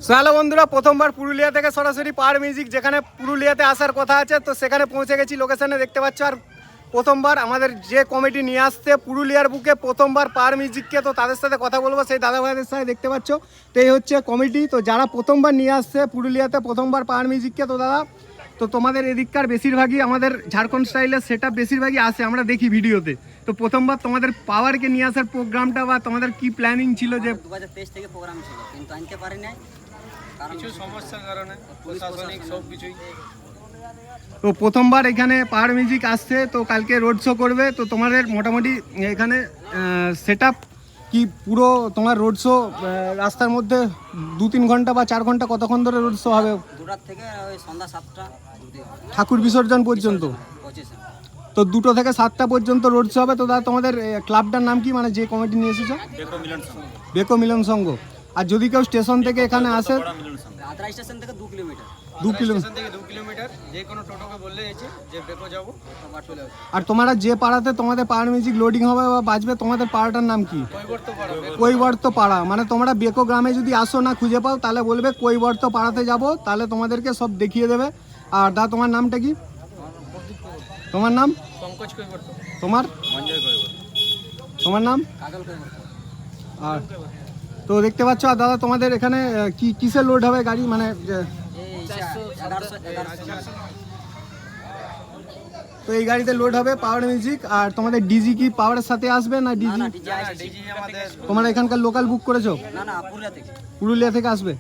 Hello বন্ধুরা, প্রথমবার পুরুলিয়া থেকে সরাসরি পাওয়ার মিউজিক যেখানে পুরুলিয়াতে আসার কথা আছে, তো সেখানে পৌঁছে গেছি। লোকেশনে দেখতে পাচ্ছ। আর প্রথমবার আমাদের যে কমিটি নিয়ে আসছে পুরুলিয়ার বুকে প্রথমবার পাওয়ার মিউজিককে, তো তাদের সাথে কথা বলবো। সেই দাদা ভাইদের সাথে দেখতে পাচ্ছ, তো এই হচ্ছে কমিটি। তো যারা প্রথমবার নিয়ে আসছে পুরুলিয়াতে প্রথমবার পাওয়ার মিউজিককে, তো দাদা, তো তোমাদের এদিককার বেশিরভাগই আমাদের ঝাড়খণ্ড স্টাইলের সেট আপ বেশিরভাগই আসে, আমরা দেখি ভিডিওতে। তো প্রথমবার তোমাদের পাওয়ারকে নিয়ে আসার প্রোগ্রামটা বা তোমাদের কি প্ল্যানিং ছিল? যে 2023 থেকে প্রোগ্রাম ছিল, কিন্তু আনতে পারি নাই কিছু সমস্যার কারণে, প্রশাসনিক সব কিছুই। তো প্রথমবার এখানে পাওয়ার মিউজিক আসছে, তো কালকে রোড শো করবে। তো তোমাদের মোটামুটি এখানে সেট আপ কি পুরো তোমার রোড শো রাস্তার মধ্যে 2-3 ঘন্টা বা 4 ঘন্টা কতক্ষণ ধরে রোড শো হবে? 2টা থেকে ওই সন্ধ্যা 7টা ঠাকুর বিসর্জন পর্যন্ত। তো 2টো থেকে 7টা পর্যন্ত রোড শো হবে। তো দাদা তোমাদের ক্লাবটার নাম কি, মানে যে কমিটি নিয়ে এসেছো? বেকো মিলন সংঘ। আর যদি কেউ স্টেশন থেকে এখানে আসে, আদ্রা স্টেশন থেকে 2 কিলোমিটার। 2 কিলোমিটার যে কোনো টোটোকে বললে যে বেকো যাবো চলে আসবে। আর তোমরা যে পাড়াতে তোমাদের পাওয়ার মিউজিক লোডিং হবে বা বাজবে, তোমাদের পাড়াটার নাম কি? কৈবর্ত পাড়া। মানে তোমরা বেকো গ্রামে যদি আসো না খুঁজে পাও, তাহলে বলবে কৈবর্ত পাড়াতে যাব, তাহলে তোমাদেরকে সব দেখিয়ে দেবে। আর দা তোমার নামটা কি? তোমার নাম? পঙ্কজ কৈবর্ত। তোমার? মঞ্জয় কৈবর্ত। তোমার নাম? কাজল কৈবর্ত। আর তো দেখতে পাচ্ছ। আর দাদা তোমাদের এখানে কি কিসের লোড হবে গাড়ি, মানে এই 1100 তো এই গাড়িতে লোড হবে পাওয়ার মিউজিক। আর তোমাদের ডিজি কি পাওয়ারের সাথে আসবে না ডিজি? না ডিজে আমাদের তোমরা এখানকার লোকাল বুক করেছো? না পুরুলিয়া থেকে। পুরুলিয়া থেকে আসবে।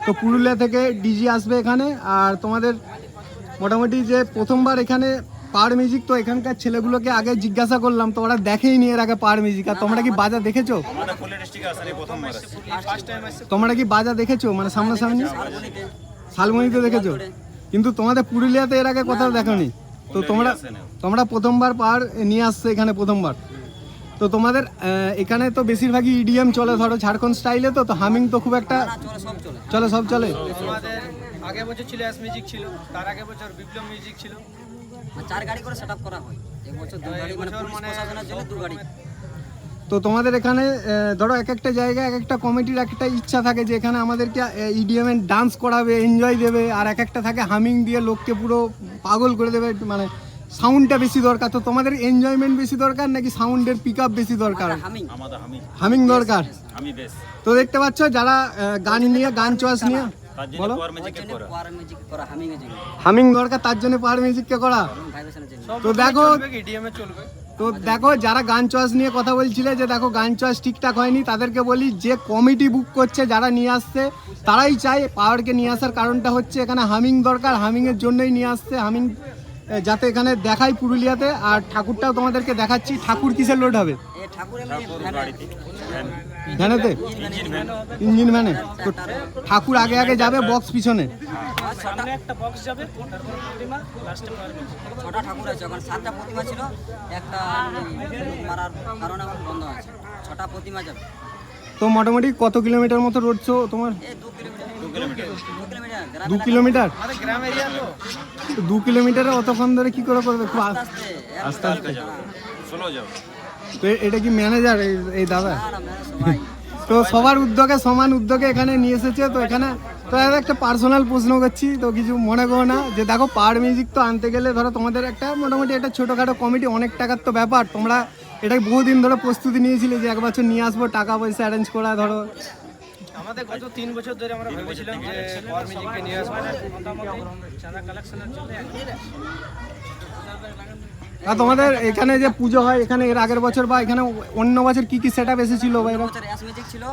তো পুরুলিয়া থেকে ডিজি আসবে এখানে। আর তোমাদের মোটামুটি যে প্রথমবার এখানে পাওয়ার মিউজিক, তো এখানকার ছেলেগুলোকে আগে জিজ্ঞাসা করলাম, তো ওরা দেখেই নি এর আগে পাওয়ার মিউজিক। আর তোমরা কি বাজা দেখেছো? তোমরা কি বাজা দেখেছো, মানে সামনাসামনি? শালমনিতে দেখেছো, কিন্তু তোমাদের পুরুলিয়াতে এর আগে কোথাও দেখোনি। তো তোমরা প্রথমবার পাওয়ার নিয়ে আসছে এখানে প্রথমবার। তো তোমাদের এখানে তো বেশিরভাগই ইডিএম চলে, ধরো ঝাড়খণ্ড স্টাইলে। তো হামিং তো খুব একটা সব চলে। আমাদের আগে বছর ছিল অ্যাস মিউজিক ছিল, তার আগে বছর বিপ্লব মিউজিক ছিল। 4 গাড়ি করে সেটআপ করা হয়। এই বছর 2 গাড়ি, মানে পুলিশ প্রশাসনের জন্য 2 গাড়ি। তো তোমাদের এখানে ধরো এক একটা জায়গায় এক একটা কমিটির একটা ইচ্ছা থাকে যে এখানে আমাদেরকে ইডিএম এর ডান্স করাবে, এনজয় দেবে। আর এক একটা থাকে হামিং দিয়ে লোককে পুরো পাগল করে দেবে, মানে সাউন্ডটা বেশি দরকার। তো তোমাদের এনজয়মেন্ট বেশি দরকার নাকি সাউন্ডের পিক আপ বেশি দরকার? হামিং দরকার। তো দেখতে পাচ্ছ যারা গান নিয়ে, গান চয়েস নিয়ে বলো, হামিং দরকার, তার জন্য পাওয়ার মিউজিককে করা। তো দেখো যারা গান চয়েস নিয়ে কথা বলছিলে যে দেখো গান চয়েস ঠিকঠাক হয়নি, তাদেরকে বলি যে কমিটি বুক করছে, যারা নিয়ে আসছে তারাই চায় পাওয়ারকে নিয়ে আসার। কারণটা হচ্ছে এখানে হামিং দরকার, হামিংয়ের জন্যই নিয়ে আসছে। হামিং যাতে এখানে দেখাই পুরুলিয়াতে। আর ঠাকুরটাও তোমাদেরকে দেখাচ্ছি। ঠাকুর কিসের লোড হবে? ভ্যানেতে, ইঞ্জিন ভ্যানে। তো ঠাকুর আগে আগে যাবে, বক্স পিছনে। একটা বক্স যাবে, তারপর প্রতিমা, লাস্টে পাওয়ার মিউজিক। 6টা ঠাকুর আছে, ওখানে 7টা প্রতিমা ছিল, একটা মারার কারণে এখন বন্ধ আছে। 6টা প্রতিমা যাবে। তো মোটামুটি কত কিলোমিটার মতো রোড শো তোমার? 2 কিলোমিটার। 2 কিলোমিটারে অতক্ষণ ধরে কি করে করবে? খুব আস্তে আস্তে। তো এটা কি ম্যানেজার এই দাদা? তো সবার উদ্যোগে, সমান উদ্যোগে এখানে নিয়ে এসেছে। তো এখানে তো একটা পার্সোনাল প্রশ্ন করছি, তো কিছু মনে করো না। যে দেখো পাওয়ার মিউজিক তো আনতে গেলে ধরো তোমাদের একটা মোটামুটি একটা ছোটোখাটো কমিটি, অনেক টাকার তো ব্যাপার। তোমরা এটাই বহুদিন ধরে প্রস্তুতি নিয়েছিলে যে এক বছর নিয়ে আসবো, টাকা পয়সা অ্যারেঞ্জ করা। ধরো আমাদের গত 3 বছর ধরে আমরা ভেবেছিলাম যে পাওয়ার মিউজিককে নিয়ে আসবো, মোটামুটি চাঁদা কালেকশনের জন্য। আর তোমাদের এখানে যে পুজো হয়, এখানে এর আগের বছর বা এখানে অন্য বছর কি কি সেটআপ এসেছিল? বছর অ্যাস মিউজিক ছিল,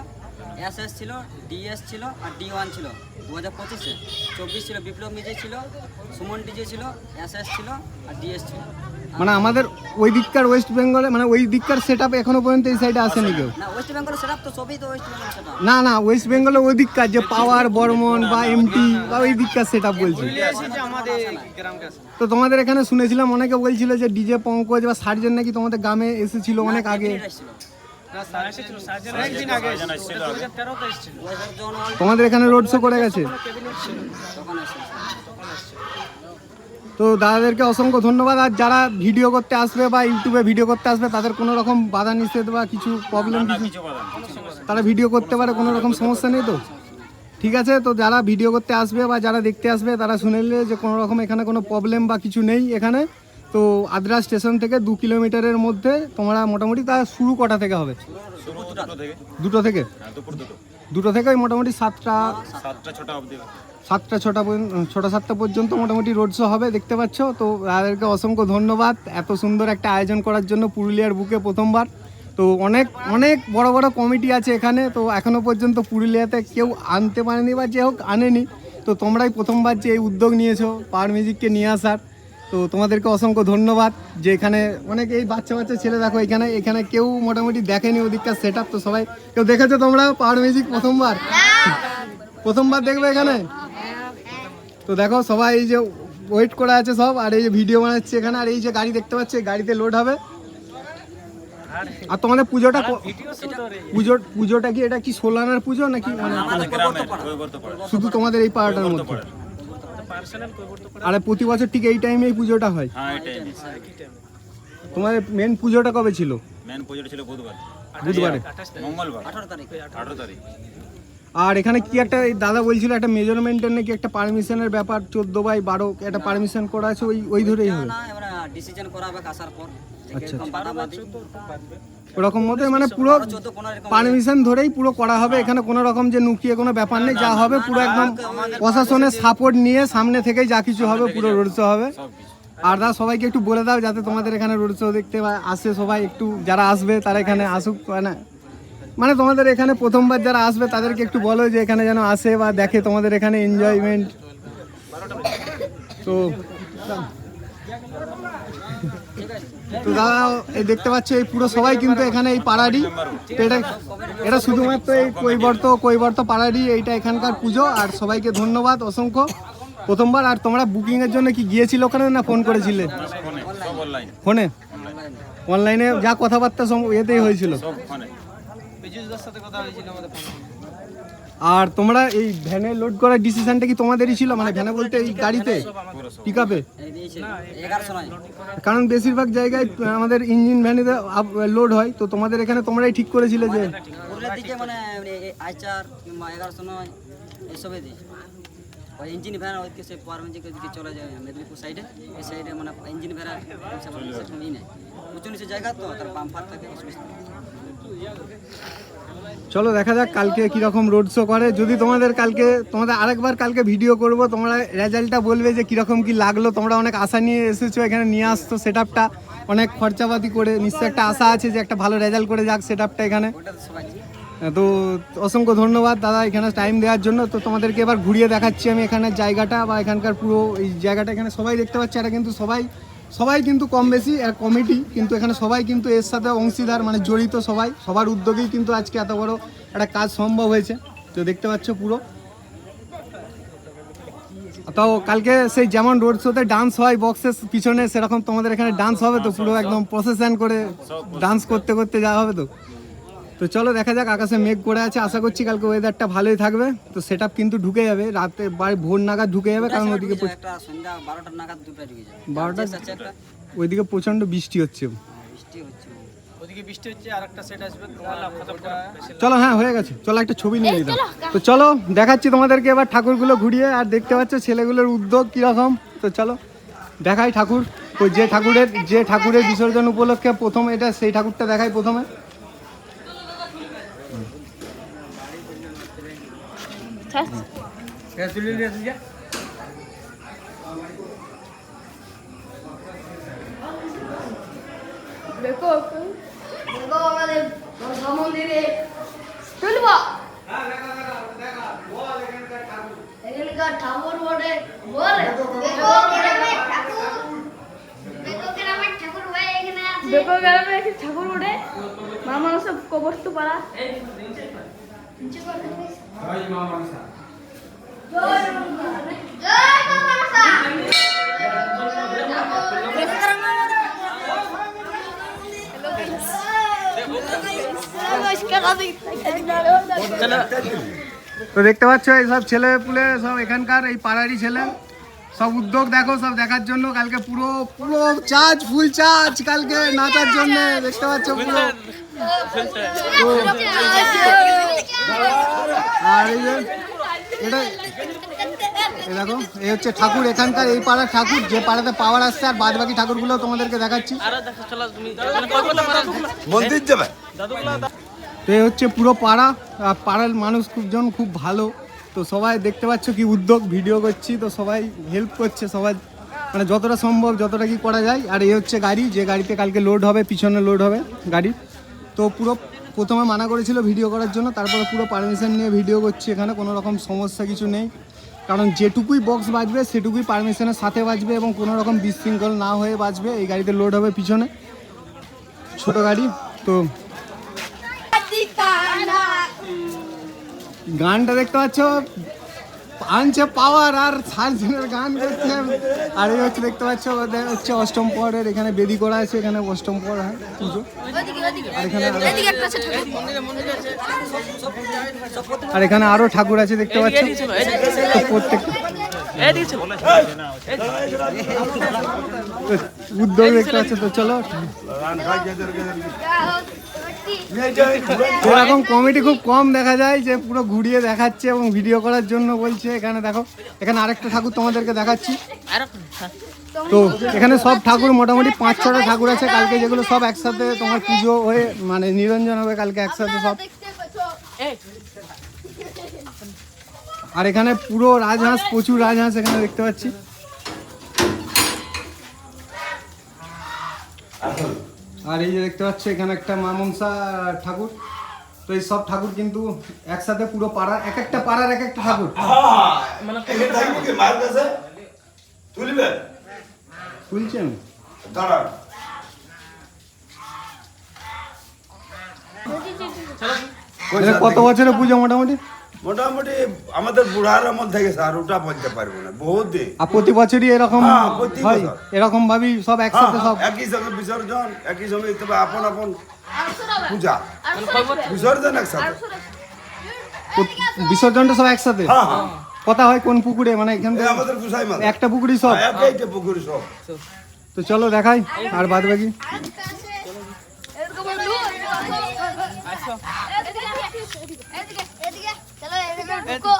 এসএস ছিল, ডিএস ছিল আর ডি1 ছিল 2025-এ। 24 ছিল বিপ্লব মিউজিক ছিল, সুমন ডিজে ছিল, এসএস ছিল আর ডিএস ছিল। মানে আমাদের ওই দিককার ওয়েস্ট বেঙ্গলে, মানে ওই দিককার সেটআপ এখনো পর্যন্ত এই সাইডে আসেনি কেউ? না, ওয়েস্ট বেঙ্গলের সেটআপ তো সবই তো ওয়েস্ট বেঙ্গল সেটআপ। না ওয়েস্ট বেঙ্গলে ওই দিককার যে পাওয়ার, বর্মন বা এমটি বা ওই দিককার সেটআপ বলছি। তো তোমাদের এখানে শুনেছিলাম অনেকে বলছিল যে ডিজে পঙ্কজ বা সার্জেন নাকি তোমাদের গ্রামে এসেছিল অনেক আগে। তোমাদের এখানে রোড শো করে গেছে। তো দাদাদেরকে অসংখ্য ধন্যবাদ। আর যারা ভিডিও করতে আসবে বা ইউটিউবে ভিডিও করতে আসবে, তাদের কোনো রকম বাধা নিষেধ বা কিছু প্রবলেম, কিছু তারা ভিডিও করতে পারে, কোনো রকম সমস্যা নেই তো? ঠিক আছে, তো যারা ভিডিও করতে আসবে বা যারা দেখতে আসবে তারা শুনে নিলে যে কোনো রকম এখানে কোনো প্রবলেম বা কিছু নেই এখানে। তো আদ্রা স্টেশন থেকে 2 কিলোমিটারের মধ্যে তোমরা মোটামুটি তা শুরু কটা থেকে হবে? দুটো থেকে দুটো থেকে ওই মোটামুটি 7টা 6টা পর্যন্ত মোটামুটি রোড শো হবে, দেখতে পাচ্ছ। তো তাদেরকে অসংখ্য ধন্যবাদ এত সুন্দর একটা আয়োজন করার জন্য পুরুলিয়ার বুকে প্রথমবার। তো অনেক অনেক বড় বড় কমিটি আছে এখানে, তো এখনও পর্যন্ত পুরুলিয়াতে কেউ আনতে পারেনি বা যে হোক আনেনি। তো তোমরাই প্রথমবার যে এই উদ্যোগ নিয়েছো পাওয়ার মিউজিককে নিয়ে আসার, তো তোমাদেরকে অসংখ্য ধন্যবাদ। যে এখানে অনেক এই বাচ্চা বাচ্চা ছেলে দেখো এখানে কেউ মোটামুটি দেখেনি ওদিককার সেট আপ। তো সবাই কেউ দেখেছো তোমরা পাওয়ার মিউজিক প্রথমবার দেখবে এখানে? তো দেখো সবাই এই যে ওয়েট করে আছে সব, আর এই যে ভিডিও বানাচ্ছে এখানে, আর এই যে গাড়ি দেখতে পাচ্ছি গাড়িতে লোড হবে। আর তোমাদের পুজোটা পুজোটা কি এটা কি সোলানার পুজো নাকি মানে শুধু তোমাদের এই পাড়াটার মধ্যে? আর প্রতি বছর ঠিক এই টাইমে এই পুজোটা হয়? তোমাদের মেন পুজোটা কবে ছিল? মেন পুজোটা ছিল বুধবারে, মঙ্গলবার 18 তারিখ। 18 তারিখ। আর এখানে কি একটা দাদা বলছিল একটা মেজারমেন্টের নাকি একটা পারমিশনের ব্যাপার, 14/12 একটা পারমিশন করা আছে, ওই ধরেই হবে না এবারে ডিসিশন করা হবে আসার পর। আচ্ছা, এরকম বাদাবাদি ওরকম মতো মানে পুরো 14-15 এরকম পারমিশন ধরেই পুরো করা হবে। এখানে কোনো রকম যে নুকিয়ে কোনো ব্যাপার নেই, যা হবে পুরো একদম প্রশাসনের সাপোর্ট নিয়ে সামনে থেকেই যা কিছু হবে পুরো রোড শো হবে। আর দা সবাইকে একটু বলে দাও যাতে তোমাদের এখানে রোড শো দেখতে আসে সবাই, একটু যারা আসবে তারা এখানে আসুক। মানে তোমাদের এখানে প্রথমবার যারা আসবে তাদেরকে একটু বলো যে এখানে যেন আসে বা দেখে তোমাদের এখানে এনজয়মেন্ট। তো তো দাদা এই দেখতে পাচ্ছ এই পুরো সবাই কিন্তু এখানে এই পাড়ারই, তো এটা শুধুমাত্র এই কৈবর্ত পাড়ারই এইটা এখানকার পুজো। আর সবাইকে ধন্যবাদ অসংখ্য প্রথমবার। আর তোমরা বুকিং এর জন্য কি গিয়েছিল ওখানে না ফোন করেছিলে? ফোনে অনলাইনে যা কথাবার্তা এতেই হয়েছিল। আর তোমরা এই ভ্যানে লোড করার ডিসিশনটা কি তোমাদেরই ছিল? মানে ভ্যানে বলতে এই গাড়িতে পিকআপে? কারণ বেশিরভাগ জায়গায় আমাদের ইঞ্জিন ভ্যানে লোড হয়, তো তোমাদের এখানে তোমরাই ঠিক করেছিলে যে পুরুলিয়ার দিকে মানে আইচার কিংবা 1109 এসবে দিই ওই ইঞ্জিন ভ্যান ওইদিকে সে পাওয়ার মিউজিকের দিকে চলে যায় মেদিনীপুর সাইডে। এই সাইডে মানে ইঞ্জিন ভ্যান সেরকম ই নেই, উঁচু নিচু জায়গা তো তার বাম্পার থাকে। চলো দেখা যাক কালকে কিরকম রোড শো করে। যদি তোমাদের আরেকবার কালকে ভিডিও করব, তোমরা রেজাল্টটা বলবে যে কিরকম কি লাগলো। তোমরা অনেক আশা নিয়ে এসেছো এখানে নিয়ে আসতো সেট আপটা, অনেক খরচাপাতি করে, নিশ্চয়ই একটা আশা আছে যে একটা ভালো রেজাল্ট করে যাক সেট আপটা এখানে। তো অসংখ্য ধন্যবাদ দাদা এখানে টাইম দেওয়ার জন্য। তো তোমাদেরকে এবার ঘুরিয়ে দেখাচ্ছি আমি এখানের জায়গাটা বা এখানকার পুরো এই জায়গাটা। এখানে সবাই দেখতে পাচ্ছে, এটা কিন্তু সবাই কিন্তু কম বেশি কমিটি, কিন্তু এখানে সবাই কিন্তু এর সাথে অংশীদার মানে জড়িত, সবার উদ্যোগেই কিন্তু আজকে এত বড় একটা কাজ সম্ভব হয়েছে। তো দেখতে পাচ্ছ পুরো। তাও কালকে সেই যেমন রোড শোতে ডান্স হয় বক্সের পিছনে, সেরকম তোমাদের এখানে ডান্স হবে তো পুরো একদম প্রসেশন করে ডান্স করতে করতে যাওয়া হবে। তো চলো দেখা যাক। আকাশে মেঘ করে আছে, আশা করছি কালকে ওয়েদারটা ভালোই থাকবে। তো সেট আপ কিন্তু ঢুকে যাবে রাতে ভোর নাগাদ ঢুকে যাবে, কারণ ওইদিকে 12টা নাগাদ দুটো ঢুকে যাবে। 12টা ওইদিকে প্রচন্ড বৃষ্টি হচ্ছে। চলো হ্যাঁ হয়ে গেছে, চলো একটা ছবি নিয়ে নিলাম। তো চলো দেখাচ্ছি তোমাদেরকে এবার ঠাকুরগুলো ঘুরিয়ে। আর দেখতে পাচ্ছ ছেলেগুলোর উদ্যোগ কিরকম। তো চলো দেখাই ঠাকুর। তো যে ঠাকুরের বিসর্জন উপলক্ষে প্রথম এটা সেই ঠাকুরটা দেখাই প্রথমে। দেখো আমাদের মন্দিরে চলবো এখানকার ঠাকুর বটে বলে দেখো গ্রামে ঠাকুর বটে মা মানুষ কবস্তু পাড়া তো দেখতে পাচ্ছ এই সব ছেলে পুলে সব এখানকার এই পাড়ারই ছেলে, সব উদ্যোগ দেখো সব দেখার জন্য। কালকে পুরো চার্জ, ফুল চার্জ কালকে নাচার জন্য, দেখতে পাচ্ছ পুরো। আর এই যে এটা এই দেখো এই হচ্ছে ঠাকুর এখানকার, এই পাড়ার ঠাকুর, যে পাড়াতে পাওয়ার আসছে। আর বাদ বাকি ঠাকুরগুলো তোমাদেরকে দেখাচ্ছি। মন্দির যাবে। তো এই হচ্ছে পুরো পাড়া, আর পাড়ার মানুষ খুব ভালো। তো সবাই দেখতে পাচ্ছ কি উদ্যোগ, ভিডিও করছি তো সবাই হেল্প করছে, সবাই মানে যতটা সম্ভব যতটা কি করা যায়। আর এই হচ্ছে গাড়ি, যে গাড়িতে কালকে লোড হবে, পিছনে লোড হবে গাড়ি। তো পুরো প্রথমে মানা করেছিল ভিডিও করার জন্য, তারপরে পুরো পারমিশন নিয়ে ভিডিও করছি। এখানে কোনো রকম সমস্যা কিছু নেই, কারণ যেটুকুই বক্স বাজবে সেটুকুই পারমিশনের সাথে বাজবে এবং কোনো রকম বিশৃঙ্খল না হয়ে বাজবে। এই গাড়িতে লোড হবে পিছনে, ছোট গাড়ি। তো গানটা দেখতে পাচ্ছ, আনছে পাওয়ার আর সার্জনের গান করছে। আর এই হচ্ছে দেখতে পাচ্ছ হচ্ছে অষ্টম পরের, এখানে বেদি করা আছে, এখানে অষ্টম পর হয় পুজো। আর এখানে আরো ঠাকুর আছে দেখতে পাচ্ছ। তো প্রত্যেকটা উদ্যোগ দেখতে পাচ্ছ। তো চলো, এরকম কমিটি খুব কম দেখা যায় যে পুরো ঘুরিয়ে দেখাচ্ছে এবং ভিডিও করার জন্য বলছে। এখানে দেখো, এখানে আরেকটা ঠাকুর তোমাদেরকে দেখাচ্ছি। তো এখানে সব ঠাকুর মোটামুটি 5-6টা ঠাকুর আছে কালকে, যেগুলো সব একসাথে তোমার পুজো হয়ে মানে নিরঞ্জন হবে কালকে একসাথে সব। আর এখানে পুরো রাজহাঁস, প্রচুর রাজহাঁস এখানে দেখতে পাচ্ছি। আর এই যে দেখতে পাচ্ছ এখানে একটা মা মনসা ঠাকুর। তো এই সব ঠাকুর কিন্তু একসাথে পুরো পাড়ার, এক একটা পাড়ার এক একটা ঠাকুর। তুলছেন কত বছরের পুজো মোটামুটি? মোটামুটি আমাদের বুড়ার আমল থেকে স্যার ওটা বলতে পারবো না, বহুত দিন। আর প্রতি বছরই এরকম হয়, এরকম ভাবেই সব একসাথে সব একই সঙ্গে বিসর্জন, একই সঙ্গে তবে আপন আপন পূজা, বিসর্জন একসাথে। বিসর্জনটা সব একসাথে কথা হয় কোন পুকুরে, মানে এখান থেকে আমাদের গুসাই মাল একটা পুকুরই সব। একইটা পুকুর সব। তো চলো দেখাই আর বাদ বাকি।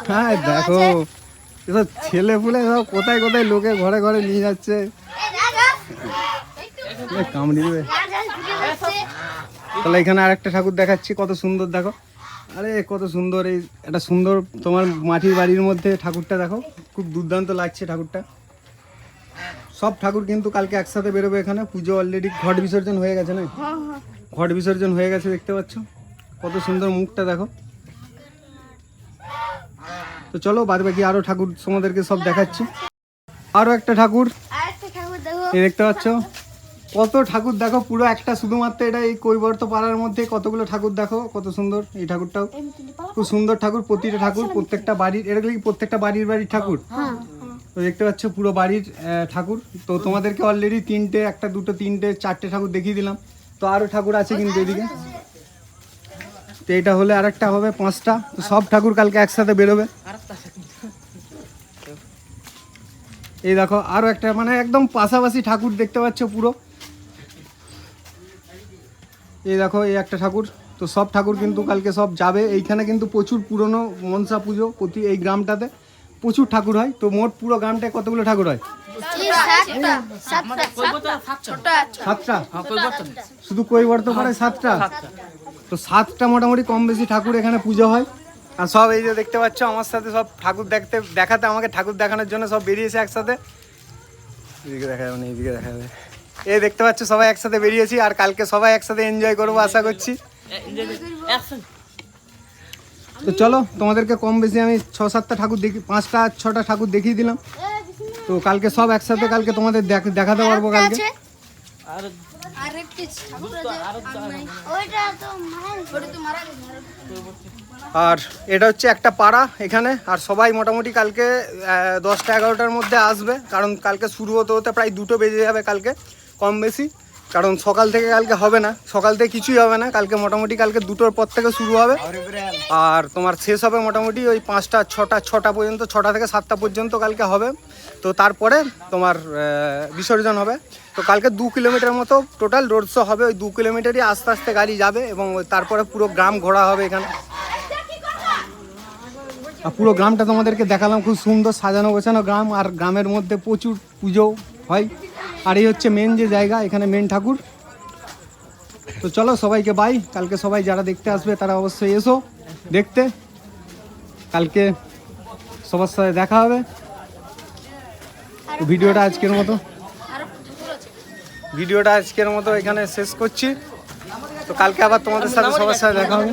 হ্যাঁ দেখো এসব ছেলে ফুলে সব কোথায় কোথায় লোকে ঘরে ঘরে নিয়ে যাচ্ছে, কামড়ি দেবে। তাহলে এখানে আরেকটা ঠাকুর দেখাচ্ছি, কত সুন্দর দেখো। আরে কত সুন্দর, এই একটা সুন্দর তোমার মাটির বাড়ির মধ্যে ঠাকুরটা দেখো, খুব দুর্দান্ত লাগছে ঠাকুরটা। সব ঠাকুর কিন্তু কালকে একসাথে বেরোবে এখানে। পুজো অলরেডি ঘট বিসর্জন হয়ে গেছে না? ঘট বিসর্জন হয়ে গেছে দেখতে পাচ্ছ, কত সুন্দর মুখটা দেখো। তো চলো বাদ বাকি আরো ঠাকুর তোমাদেরকে সব দেখাচ্ছি। আরো একটা ঠাকুর এই দেখতে পাচ্ছ, কত ঠাকুর দেখো পুরো একটা, শুধুমাত্র এটা এই কৈবর্ত পাড়ার মধ্যে কতগুলো ঠাকুর দেখো, কত সুন্দর। এই ঠাকুরটাও খুব সুন্দর ঠাকুর, প্রতিটা ঠাকুর প্রত্যেকটা বাড়ির, এটা কি প্রত্যেকটা বাড়ির ঠাকুর। তো দেখতে পাচ্ছ পুরো বাড়ির ঠাকুর। তো তোমাদেরকে অলরেডি 3টে, 1, 2, 3টে, 4টে ঠাকুর দেখিয়ে দিলাম। তো আরো ঠাকুর আছে কিন্তু এদিকে। তো এটা হলে আরেকটা হবে 5টা। তো সব ঠাকুর কালকে একসাথে বেরোবে। এই দেখো আরো একটা, মানে একদম পাশাপাশি ঠাকুর দেখতে পাচ্ছ পুরো। এই দেখো এই একটা ঠাকুর। তো সব ঠাকুর কিন্তু কালকে সব যাবে। এইখানে কিন্তু প্রচুর পুরনো মনসা পুজো, প্রতি এই গ্রামটাতে প্রচুর ঠাকুর হয়। তো মোট পুরো গ্রামটায় কতগুলো ঠাকুর হয়? 7টা। শুধু কৈবর্ত পারে 7টা। তো 7টা মোটামুটি কম বেশি ঠাকুর এখানে পুজো হয়। আর সব এই যে দেখতে পাচ্ছ আমার সাথে সব ঠাকুর দেখাতে আমাকে ঠাকুর দেখানোর জন্য সব বেরিয়েছে একসাথে। এদিকে দেখা যাবে না, এইদিকে দেখা যাবে। এই দেখতে পাচ্ছ সবাই একসাথে বেরিয়েছি, আর কালকে সবাই একসাথে এনজয় করবো আশা করছি। তো চলো তোমাদেরকে কম বেশি আমি 6-7টা ঠাকুর দেখি, 5টা-6টা ঠাকুর দেখিয়ে দিলাম। তো কালকে সব একসাথে কালকে তোমাদের দেখাতে পারবো কালকে। আর এটা হচ্ছে একটা পাড়া এখানে। আর সবাই মোটামুটি কালকে 10টা-11টার মধ্যে আসবে, কারণ কালকে শুরু হতে হতে প্রায় 2টো বেজে যাবে কালকে কম বেশি। কারণ সকাল থেকে কালকে হবে না, সকাল থেকে কিছুই হবে না কালকে। মোটামুটি কালকে 2টোর পর থেকে শুরু হবে, আর তোমার শেষ হবে মোটামুটি ওই 5টা-6টা পর্যন্ত, 6টা থেকে 7টা পর্যন্ত কালকে হবে। তো তারপরে তোমার বিসর্জন হবে। তো কালকে 2 কিলোমিটার মতো টোটাল রোড শো হবে। ওই 2 কিলোমিটারই আস্তে আস্তে গাড়ি যাবে এবং তারপরে পুরো গ্রাম ঘোরা হবে এখানে। আর পুরো গ্রামটা তোমাদেরকে দেখালাম, খুব সুন্দর সাজানো গোছানো গ্রাম, আর গ্রামের মধ্যে প্রচুর পুজো হয়। আর এই হচ্ছে মেন যে জায়গা, এখানে মেন ঠাকুর। তো চলো সবাইকে বাই, কালকে সবাই যারা দেখতে আসবে তারা অবশ্যই এসো দেখতে, কালকে সবার সাথে দেখা হবে। তো ভিডিওটা আজকের মতো এখানে শেষ করছি। তো কালকে আবার তোমাদের সাথে সবার সাথে দেখা হবে।